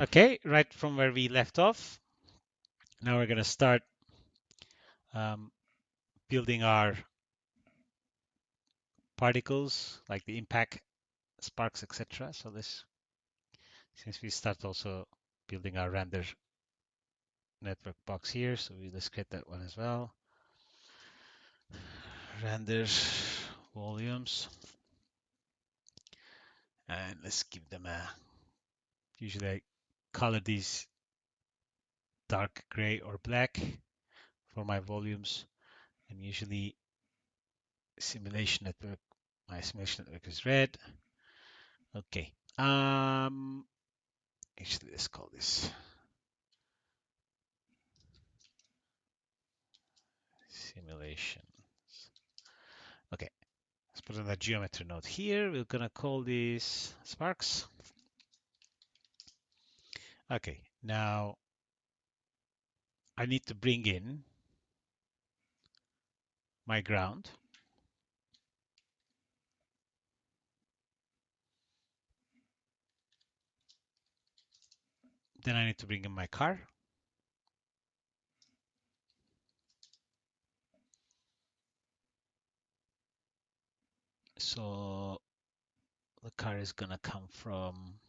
Okay, right from where we left off, now we're going to start building our particles, like the impact, sparks, etc. So this, since we start also building our render network box here, so let's create that one as well. Render volumes, and let's give them a, usually I color these dark gray or black for my volumes, and usually simulation network, my simulation network is red. Okay. Actually, let's call this simulation. Okay, let's put in a geometry node here. We're gonna call this sparks. Okay, now I need to bring in my ground. Then I need to bring in my car. So the car is gonna come from,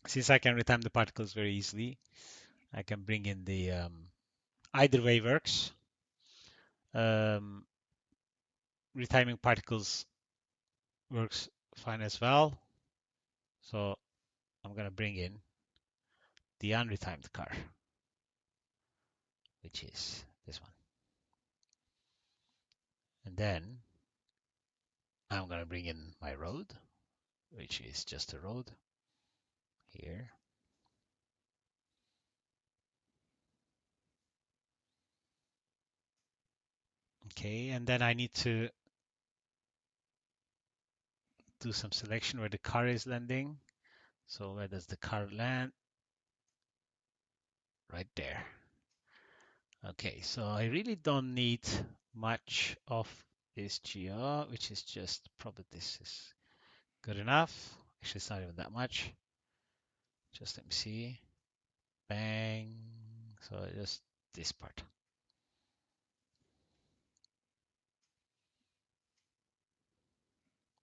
since I can retime the particles very easily, I can bring in the, either way works. Retiming particles works fine as well. So I'm gonna bring in the unretimed car, which is this one. And then I'm gonna bring in my road, which is just a road here. Okay, and then I need to do some selection where the car is landing. So where does the car land? Right there. Okay, so I really don't need much of this GR, which is just probably this is good enough. Actually, it's not even that much. Just let me see. Bang. So just this part.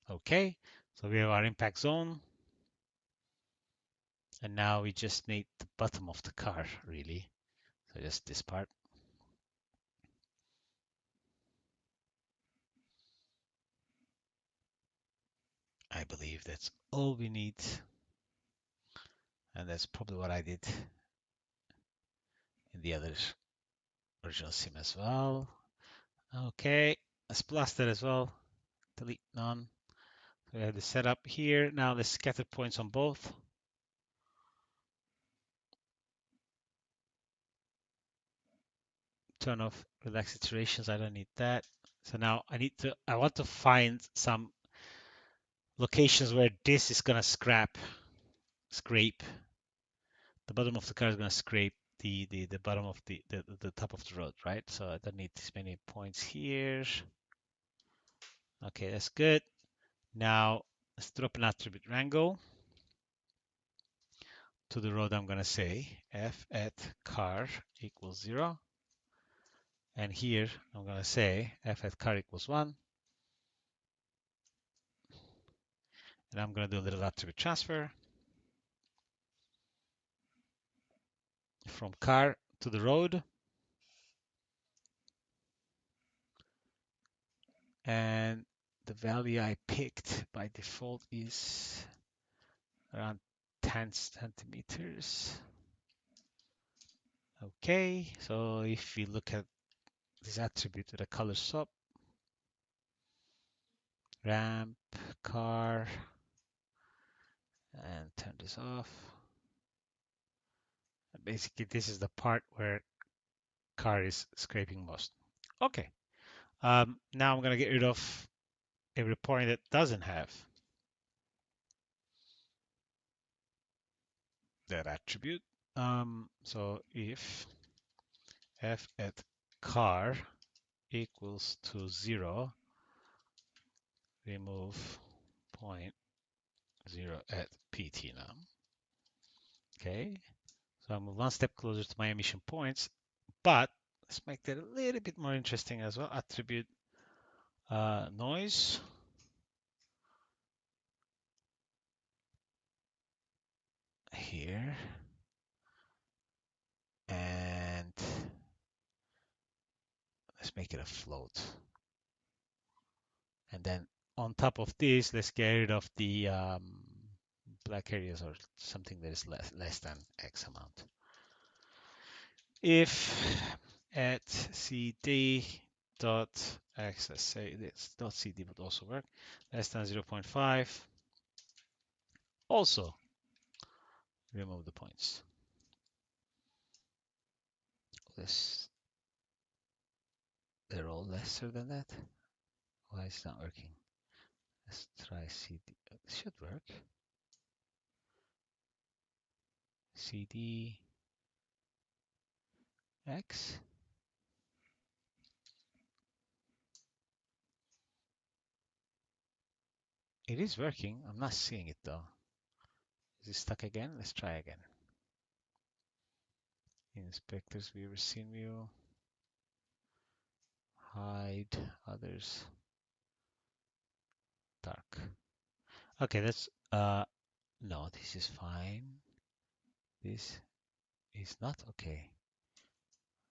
Okay, so we have our impact zone. And now we just need the bottom of the car, really. So just this part. I believe that's all we need. And that's probably what I did in the other original sim as well. Okay, let's blast that as well. Delete none. So we have the setup here. Now let's scatter points on both. Turn off relax iterations. I don't need that. So now I want to find some locations where this is gonna scrape. The bottom of the car is gonna scrape the bottom of the top of the road, right? So I don't need this many points here. Okay, that's good. Now let's drop an attribute Rango. To the road, I'm gonna say f at car equals 0. And here I'm gonna say f at car equals 1. And I'm gonna do a little attribute transfer from car to the road. And the value I picked by default is around 10 centimeters. Okay, so if we look at this attribute with a color swap, ramp, car, and turn this off. Basically, this is the part where car is scraping most. Okay, now I'm gonna get rid of every point that doesn't have that attribute. So if f at car equals to 0, remove point 0 at ptnum. Okay, so I'm one step closer to my emission points, but let's make that a little bit more interesting as well. Attribute noise. Here. And let's make it a float. And then on top of this, let's get rid of the black areas or something that is less than X amount. If at cd dot x, let's say this dot cd would also work, less than 0.5, also remove the points. This, they're all lesser than that. Why is it not working? Let's try cd. It should work. cd x. It is working. I'm not seeing it though. Is it stuck again? Let's try again. Inspectors, viewer, scene view. Hide others. Dark. Okay, that's no, this is fine. This is not okay.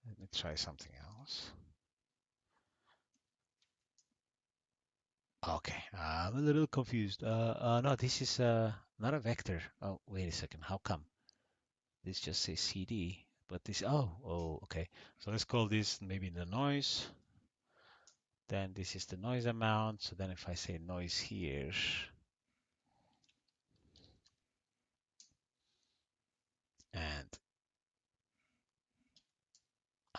Let me try something else. Okay, I'm a little confused. No, this is not a vector. Oh, wait a second. How come? This just says CD, but this, okay. So let's call this maybe the noise. Then this is the noise amount. So then if I say noise here, and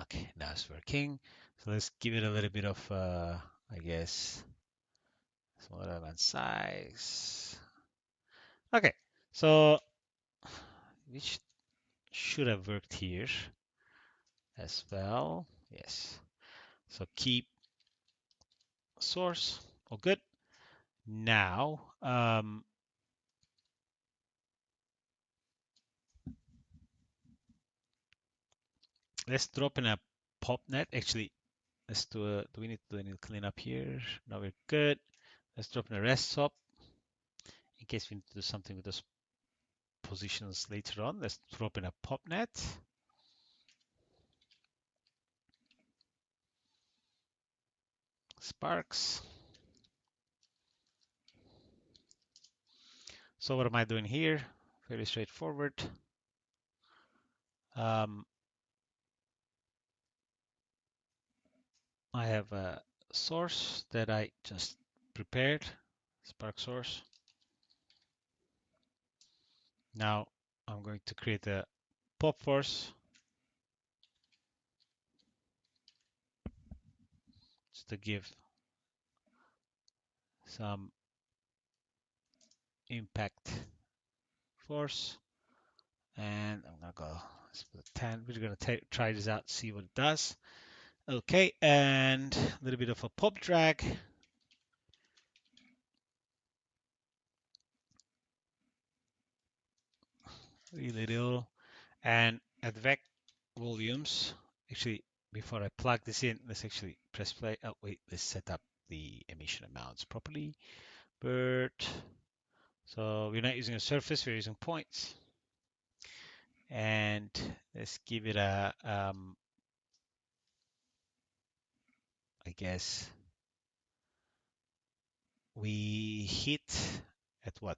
okay, now it's working. So let's give it a little bit of, I guess, small element size. Okay, so which should have worked here as well. Yes. So keep source. All good. Now, let's drop in a pop net. Actually, let's do a, do we need to do any cleanup here? No, we're good. Let's drop in a rest stop in case we need to do something with those positions later on. Let's drop in a pop net. Sparks. So what am I doing here? Very straightforward. I have a source that I just prepared, Spark source. Now I'm going to create a pop force just to give some impact force. And I'm gonna go, let's put 10. We're gonna try this out, see what it does. Okay, and a little bit of a pop drag. Really little. And at vec volumes, actually, before I plug this in, let's actually press play. Oh, wait, let's set up the emission amounts properly. But so we're not using a surface, we're using points. And let's give it a, I guess we hit at what?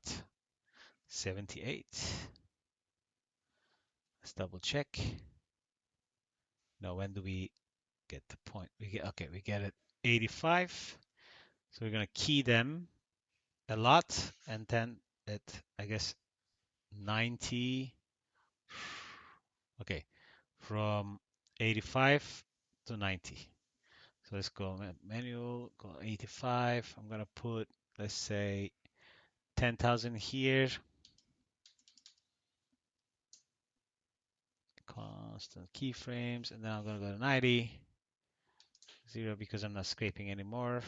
78. Let's double check. No, when do we get the point? We get, okay, we get it 85. So we're gonna key them a lot, and then at, I guess, 90. Okay, from 85 to 90. So let's go manual, go 85. I'm gonna put, let's say, 10,000 here. Constant keyframes, and then I'm gonna go to 90. 0 because I'm not scraping anymore.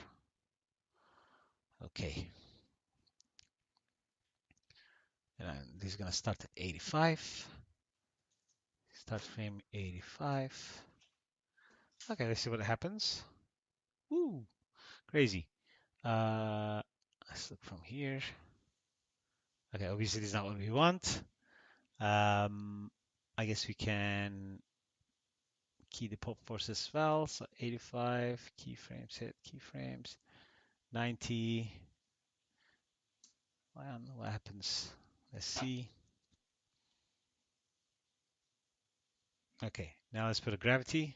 Okay. And this is gonna start at 85. Start frame 85. Okay, let's see what happens. Woo, crazy. Let's look from here. Okay, obviously this is not what we want. I guess we can key the pop force as well. So 85 keyframes hit, keyframes 90. Well, what happens? Let's see. Okay, now let's put a gravity.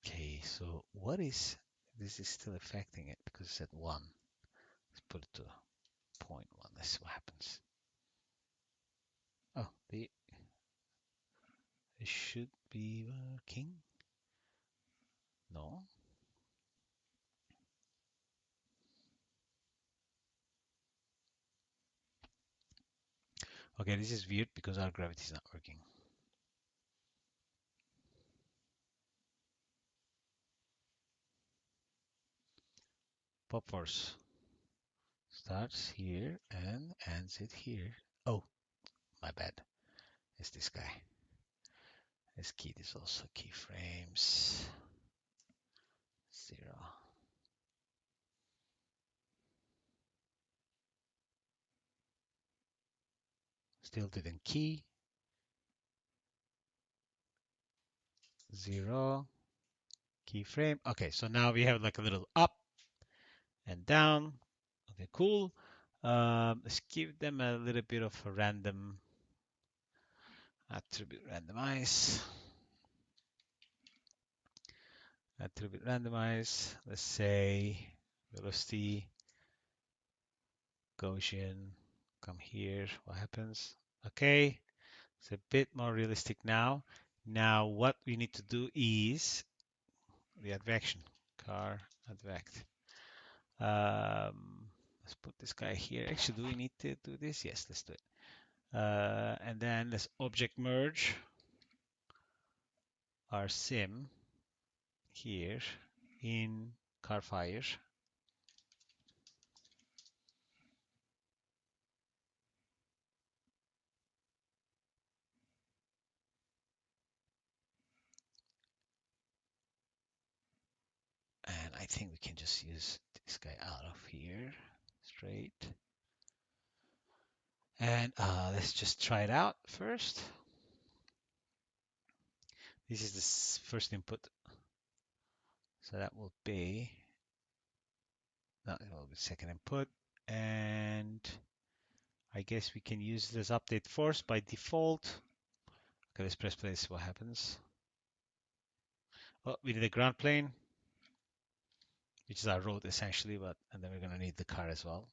Okay, so what is this is still affecting it because it's at 1. Let's put it to 0.1. Let's see what happens. Oh, it should be working. No. Okay, this is weird because our gravity is not working. Pop force starts here and ends it here. Oh, my bad. It's this guy. Let's key this also. Keyframes 0. Still didn't key. 0. Keyframe. Okay, so now we have like a little up and down. Okay, cool. Let's give them a little bit of a random attribute randomize. Attribute randomize. Let's say velocity, Gaussian. Come here. What happens? Okay, it's a bit more realistic now. Now what we need to do is the advection. Car advect. Let's put this guy here. Actually, do we need to do this? Yes, let's do it. And then let's object merge our sim here in Carfire. And I think we can just use this guy out of here straight. And let's just try it out first. This is the first input. So that will be, no, it will be second input. And I guess we can use this update force by default. Okay, let's press play, see what happens. Oh, we need a ground plane, which is our road essentially, but and then we're going to need the car as well.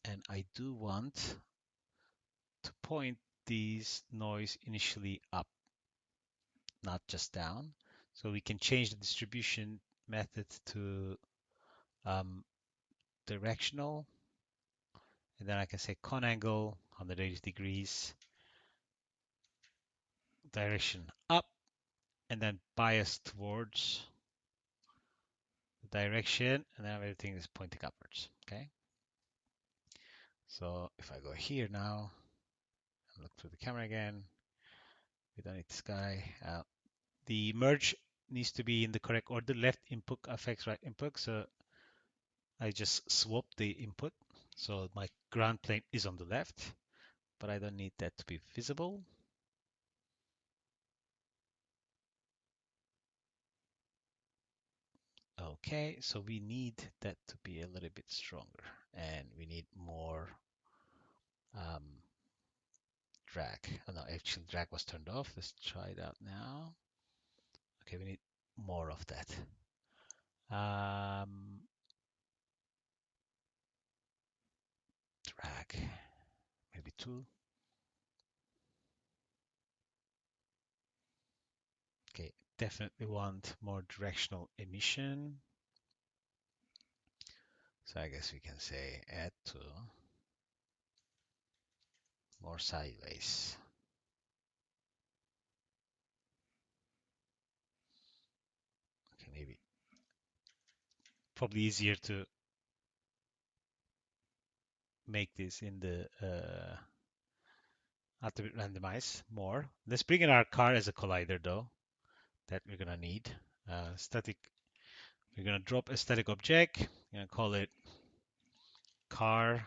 And I do want to point these noise initially up, not just down. So we can change the distribution method to directional. And then I can say con angle 180 degrees, direction up, and then bias towards the direction, and then everything is pointing upwards. Okay. So if I go here now and look through the camera again, we don't need this guy. The merge needs to be in the correct order. Left input affects right input. So I just swap the input. So my ground plane is on the left, but I don't need that to be visible. Okay, so we need that to be a little bit stronger, and we need more drag. Oh, no, actually drag was turned off. Let's try it out now. Okay, we need more of that. Drag, maybe 2. Okay, definitely want more directional emission. So I guess we can say add to more sideways. probably easier to make this in the attribute randomize more. Let's bring in our car as a collider though, that we're gonna need. Static, we're gonna drop a static object. We're gonna call it car.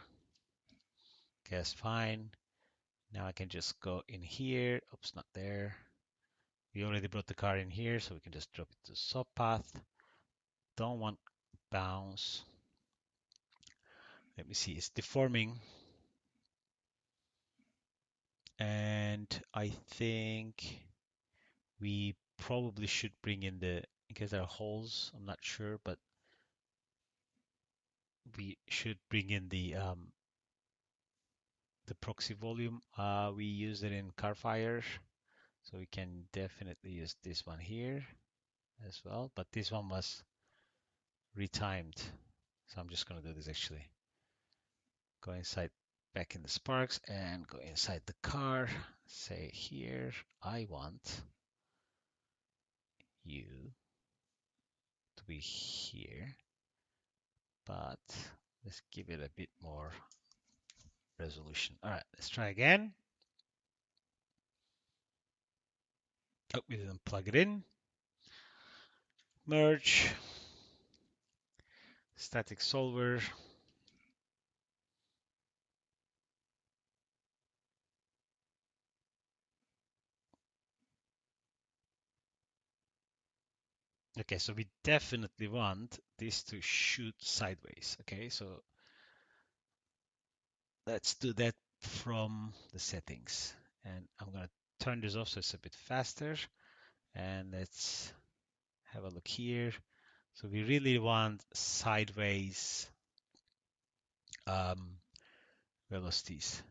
Okay, that's fine. Now I can just go in here. Oops, not there. We already brought the car in here, so we can just drop it to subpath. Don't want bounce. Let me see, it's deforming. And I think we probably should bring in in case there are holes, I'm not sure, but we should bring in the proxy volume. We use it in Carfire, so we can definitely use this one here as well, but this one was retimed. So I'm just going to do this actually. Go inside, back in the Sparks, and go inside the car. Say here, I want you to be here, but let's give it a bit more resolution. All right, let's try again. Oh, we didn't plug it in. Merge, static solver. Okay, so we definitely want this to shoot sideways. Okay, so let's do that from the settings. And I'm going to turn this off so it's a bit faster. And let's have a look here. So we really want sideways velocities.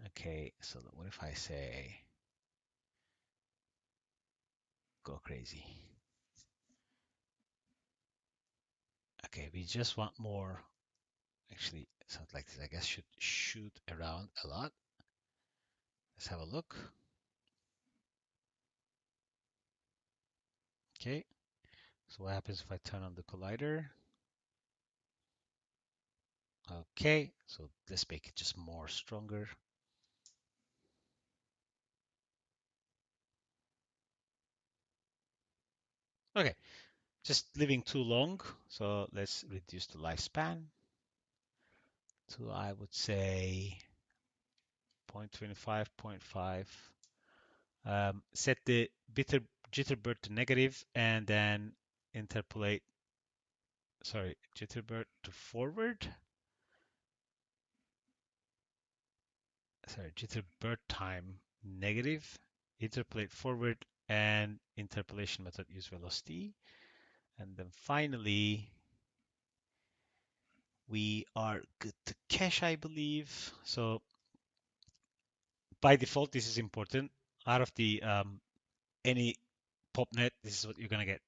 Okay, so what if I say go crazy? Okay, we just want more. Actually, something like this, I guess, should shoot around a lot. Let's have a look. Okay, so what happens if I turn on the collider? Okay, so let's make it just more stronger. Okay, just living too long, so let's reduce the lifespan to, I would say, 0.25, 0.5. Set the jitterbird to negative and then interpolate, sorry, jitterbird to forward. Sorry, jitterbird time negative, interpolate forward, and interpolation method use velocity. And then finally, we are good to cache, I believe. So by default, this is important. Out of the any popnet, this is what you're gonna get.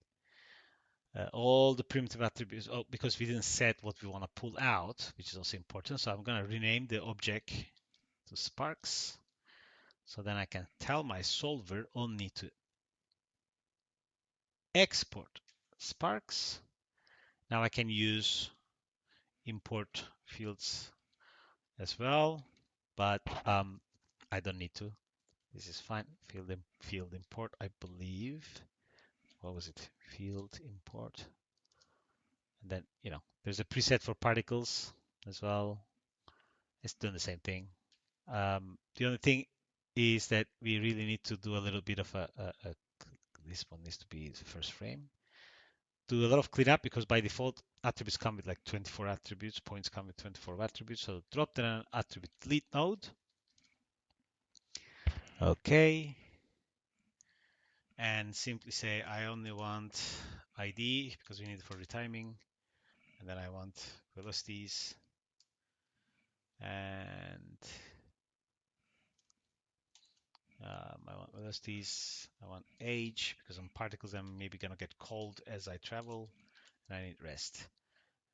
All the primitive attributes, oh, because we didn't set what we want to pull out, which is also important. So I'm gonna rename the object to Sparks. So then I can tell my solver only to export Sparks. Now I can use import fields as well, but I don't need to. This is fine. Field import, I believe. What was it? Field import. And then, there's a preset for particles as well. It's doing the same thing. The only thing is that we really need to do a little bit of this one needs to be the first frame. Do a lot of cleanup because by default attributes come with like 24 attributes, points come with 24 attributes. So drop the attribute delete node. Okay. And simply say I only want ID because we need it for retiming. And then I want velocities and I want velocities. I want age because on particles I'm maybe gonna get cold as I travel, and I need rest.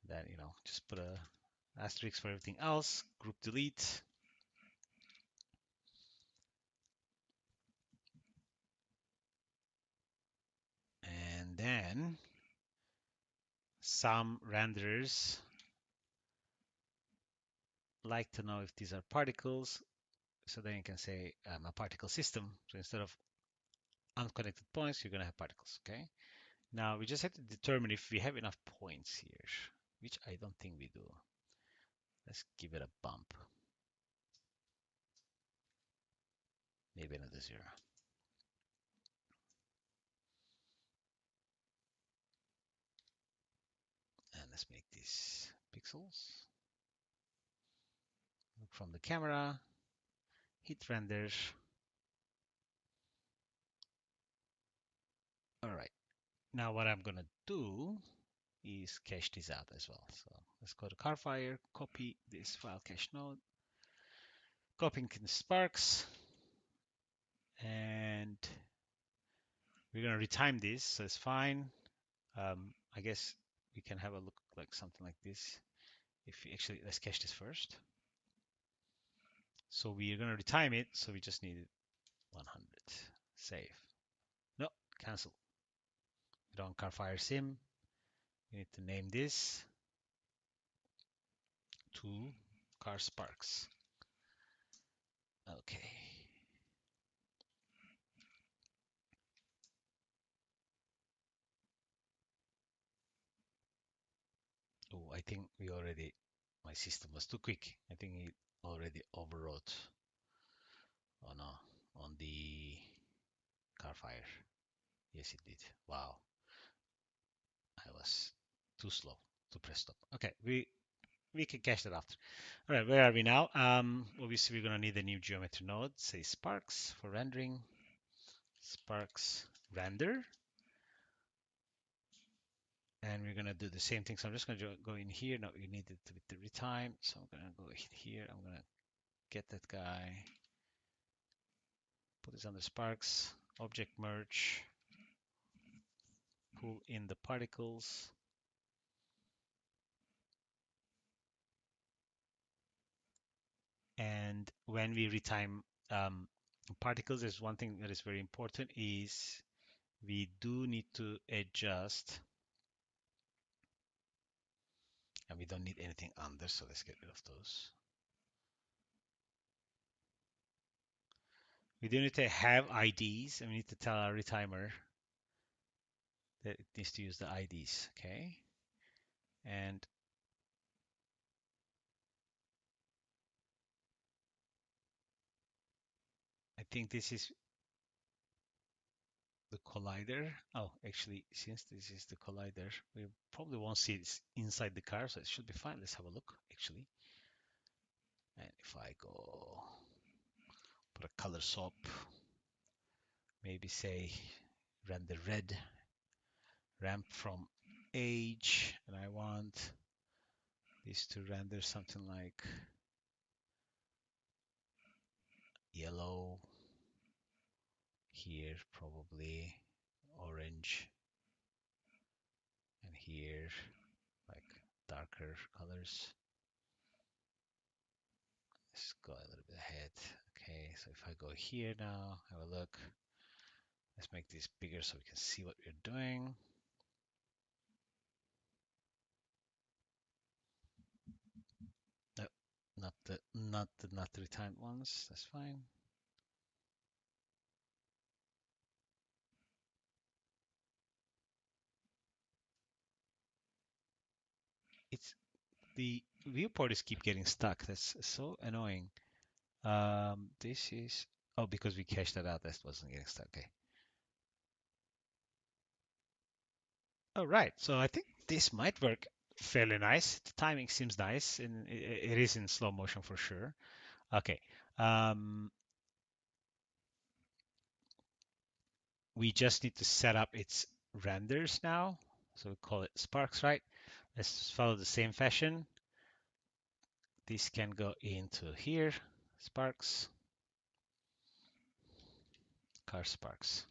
Then just put a asterisk for everything else. Group delete. And then some renderers like to know if these are particles. So then you can say a particle system. So instead of unconnected points, you're going to have particles. Okay. Now we just have to determine if we have enough points here, which I don't think we do. Let's give it a bump. Maybe another 0. And let's make these pixels. Look from the camera, hit render. All right. Now what I'm going to do is cache this out as well. So let's go to Carfire, copy this file cache node, copying in Sparks, and we're going to retime this, so it's fine. I guess we can have a look like something like this. If we actually, let's cache this first. So we are going to retime it, so we just need 100. Save. No, cancel. We don't Carfire sim. We need to name this to car sparks. Okay. Oh, I think my system was too quick. I think it already overwrote. Oh no, on the Carfire. Yes, it did. Wow, I was too slow to press stop. Okay, we can cache that after. All right, where are we now? Obviously we're gonna need a new geometry node. Say Sparks for rendering. Sparks render. And we're gonna do the same thing. So I'm just gonna go in here. Now we need it with the retime. So I'm gonna go in here. I'm gonna get that guy. Put this under Sparks. Object merge. Pull in the particles. And when we retime particles, there's one thing that is very important is we do need to adjust, and we don't need anything under, so let's get rid of those. We do need to have IDs, and we need to tell our retimer that it needs to use the IDs, okay? And I think this is the collider. Oh, actually, since this is the collider, we probably won't see it inside the car, so it should be fine. Let's have a look, actually. And if I go put a color swap, maybe say render red, ramp from age, and I want this to render something like yellow here, probably orange, and here like darker colors. Let's go a little bit ahead. Okay, so if I go here now, have a look. Let's make this bigger so we can see what we're doing. No, not the retimed ones. That's fine. It's the viewport is keep getting stuck. That's so annoying. This is, oh, because we cached that out, that wasn't getting stuck. Okay. All right. So I think this might work fairly nice. The timing seems nice, and it is in slow motion for sure. Okay. We just need to set up its renders now. So we call it Sparks, right? Let's follow the same fashion. This can go into here, Sparks, car Sparks.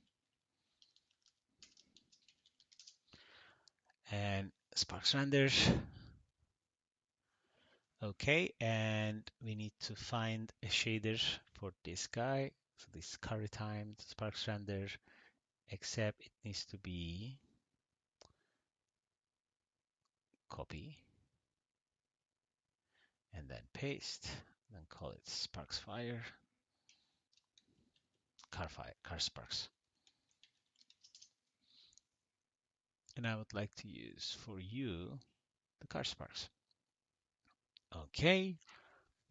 And Sparks renders. Okay, and we need to find a shader for this guy. So this car time Sparks render, except it needs to be copy, and then paste, then call it Sparks Fire, car Sparks. And I would like to use for you the car Sparks. Okay,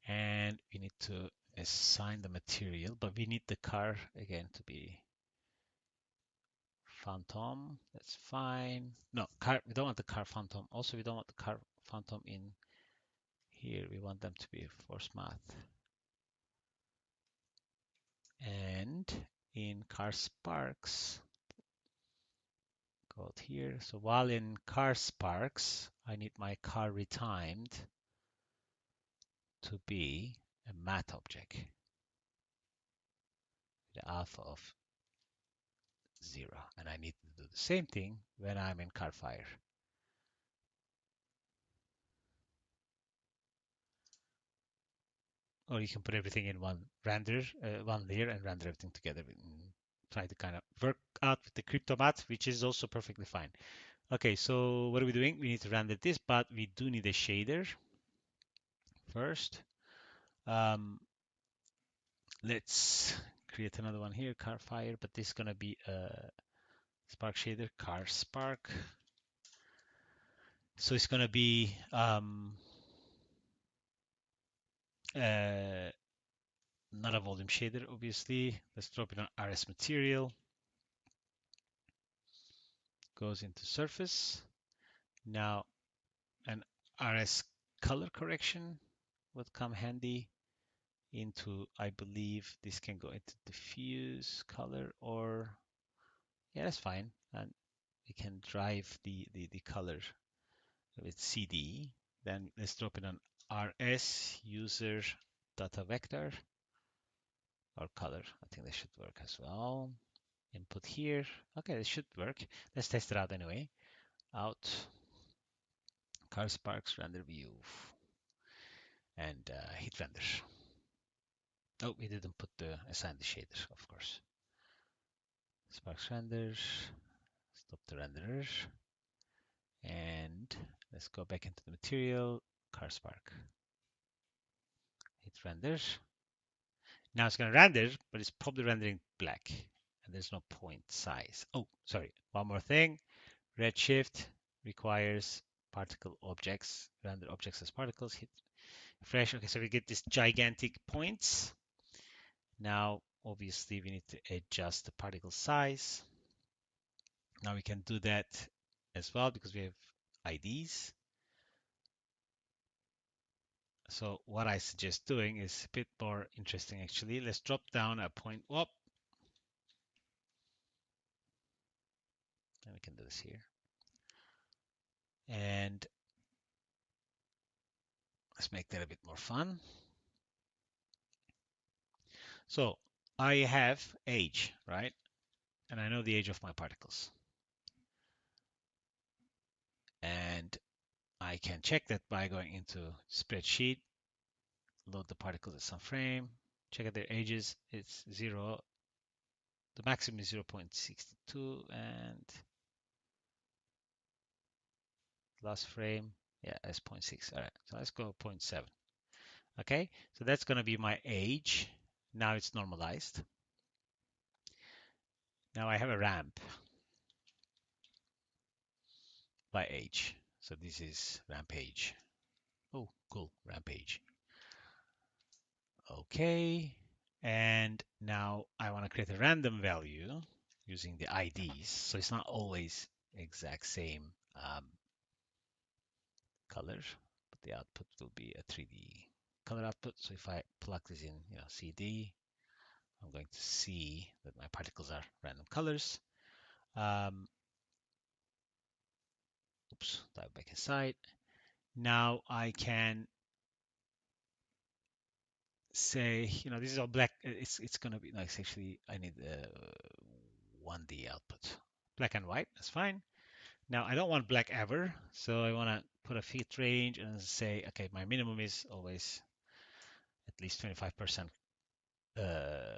and we need to assign the material, but we need the car again to be phantom. That's fine. No, car. We don't want the car phantom. Also, we don't want the car phantom in here. We want them to be force math. And in car Sparks, go here. So while in car Sparks, I need my car retimed to be a math object, the alpha of 0. And I need to do the same thing when I'm in car fire. Or you can put everything in one one layer and render everything together and try to kind of work out with the crypto math, which is also perfectly fine. Okay, so what are we doing? We need to render this, but we do need a shader first. Let's create another one here, car fire, but this is gonna be a spark shader, car spark. So it's gonna be not a volume shader, obviously. Let's drop it on RS material. Goes into surface. Now an RS color correction would come handy into, I believe this can go into diffuse color, or yeah, that's fine. And we can drive the color with CD. Then let's drop it on RS user data vector or color. I think that should work as well. Input here. Okay, this should work. Let's test it out anyway. Out, car sparks, render view, and hit render. Oh, we didn't put the assign the shader, of course. Sparks render, stop the renderer, and let's go back into the material, car spark. Hit render. Now it's going to render, but it's probably rendering black, and there's no point size. Oh, sorry. One more thing. Redshift requires particle objects, render objects as particles. Hit refresh. Okay, so we get these gigantic points. Now, obviously, we need to adjust the particle size. Now we can do that as well because we have IDs. So what I suggest doing is a bit more interesting actually. Let's drop down a point. Whoop. And we can do this here. And let's make that a bit more fun. So I have age, right? And I know the age of my particles. And I can check that by going into spreadsheet, load the particles at some frame, check out their ages. It's 0. The maximum is 0.62 and last frame, yeah, that's 0.6. All right, so let's go 0.7. Okay, so that's going to be my age. Now it's normalized. Now I have a ramp by age. So this is ramp age. Oh, cool, ramp age. Okay, and now I want to create a random value using the IDs. So it's not always exact same color, but the output will be a 3D color output. So if I plug this in, CD, I'm going to see that my particles are random colors. Oops, dive back inside. Now I can say, this is all black. It's gonna be nice. Actually, I need 1D output. Black and white, that's fine. Now I don't want black ever, so I want to put a fit range and say, okay, my minimum is always at least 25%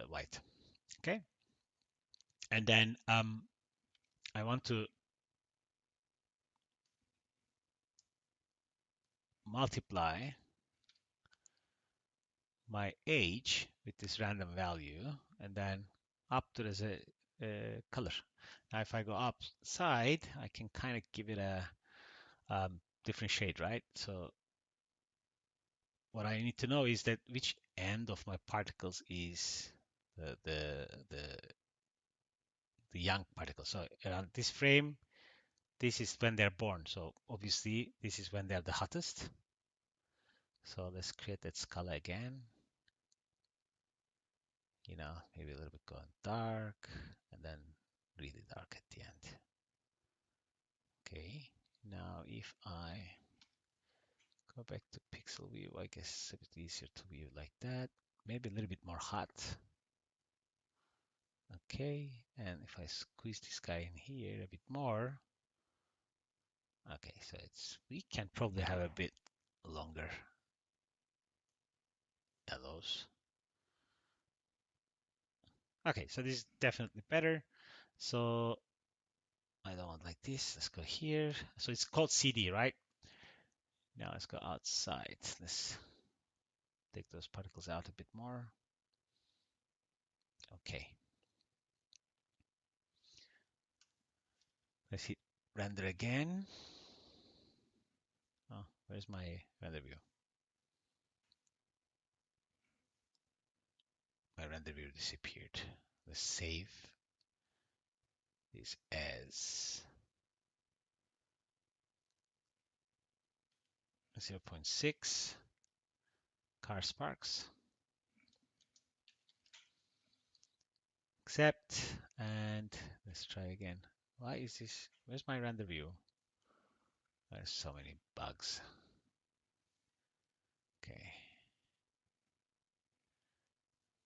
white. Okay, and then I want to multiply my age with this random value and then up to a color. Now, if I go upside, I can kind of give it a different shade, right? So what I need to know is that which end of my particles is the young particle. So around this frame, this is when they're born. So obviously this is when they're the hottest. So let's create that scala again. You know, maybe a little bit going dark and then really dark at the end. Okay, now if I go back to pixel view, I guess it's a bit easier to view like that. Maybe a little bit more hot. Okay, and if I squeeze this guy in here a bit more, okay, so we can probably have a bit longer yellows. Okay, so this is definitely better. So I don't want like this. Let's go here. So it's called CD, right? Now let's go outside. Let's take those particles out a bit more. Okay. Let's hit render again. Oh, where's my render view? My render view disappeared. Let's save this as 0.6 car sparks. Accept, and let's try again. Why is this? Where's my render view? There's so many bugs. Okay.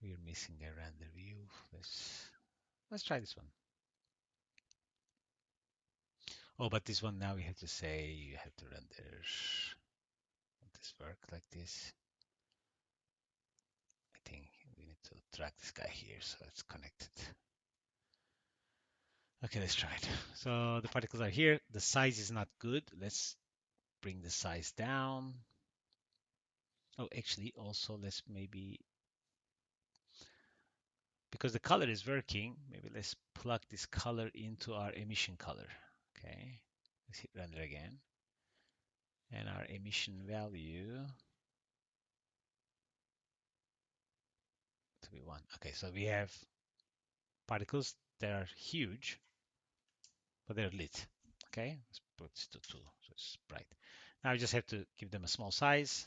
We're missing a render view. Let's try this one. Oh, but this one now we have to say you have to render. Will this work like this? I think we need to drag this guy here so it's connected. Okay, let's try it. So the particles are here. The size is not good. Let's bring the size down. Oh, actually, also let's maybe, because the color is working, maybe let's plug this color into our emission color. Okay, let's hit render again. And our emission value to be 1. Okay, so we have particles that are huge, but they're lit. Okay, let's put this to 2, so it's bright. Now we just have to give them a small size.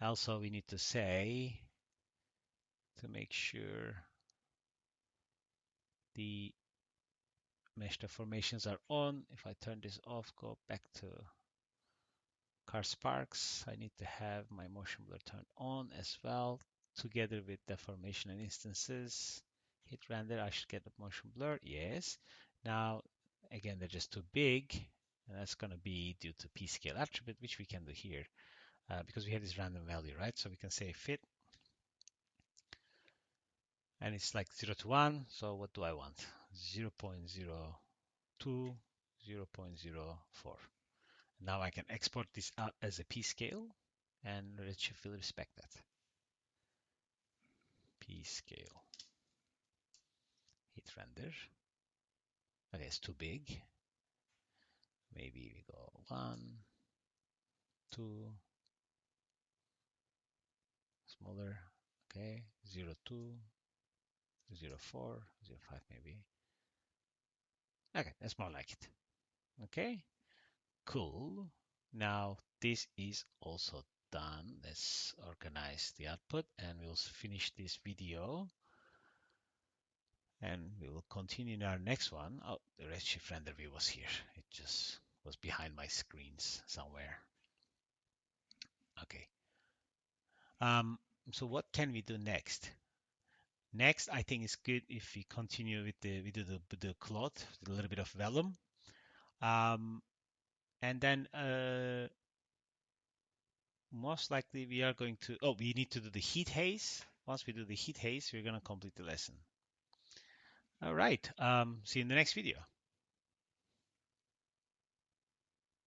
Also, we need to say, to make sure the mesh deformations are on. If I turn this off, go back to car sparks, I need to have my motion blur turned on as well, together with deformation and instances. Hit render, I should get the motion blur. Yes. Now, again, they're just too big, and that's going to be due to p-scale attribute, which we can do here because we have this random value, right? So we can say fit, and it's like 0 to 1. So what do I want? 0 0.02, 0 0.04. Now I can export this out as a p-scale, and Redshift will respect that. P-scale. Hit render. Okay, it's too big. Maybe we go 1, 2, smaller. Okay, 0, 2, 0, 4, 0, 5 maybe. Okay, that's more like it. Okay, cool. Now this is also done. Let's organize the output and we'll finish this video. And we will continue in our next one. Oh, the Redshift render view was here. It just was behind my screens somewhere. Okay. So what can we do next? Next, I think it's good if we continue with the cloth, with a little bit of vellum. And then most likely we are going to, we need to do the heat haze. Once we do the heat haze, we're going to complete the lesson. All right. See you in the next video.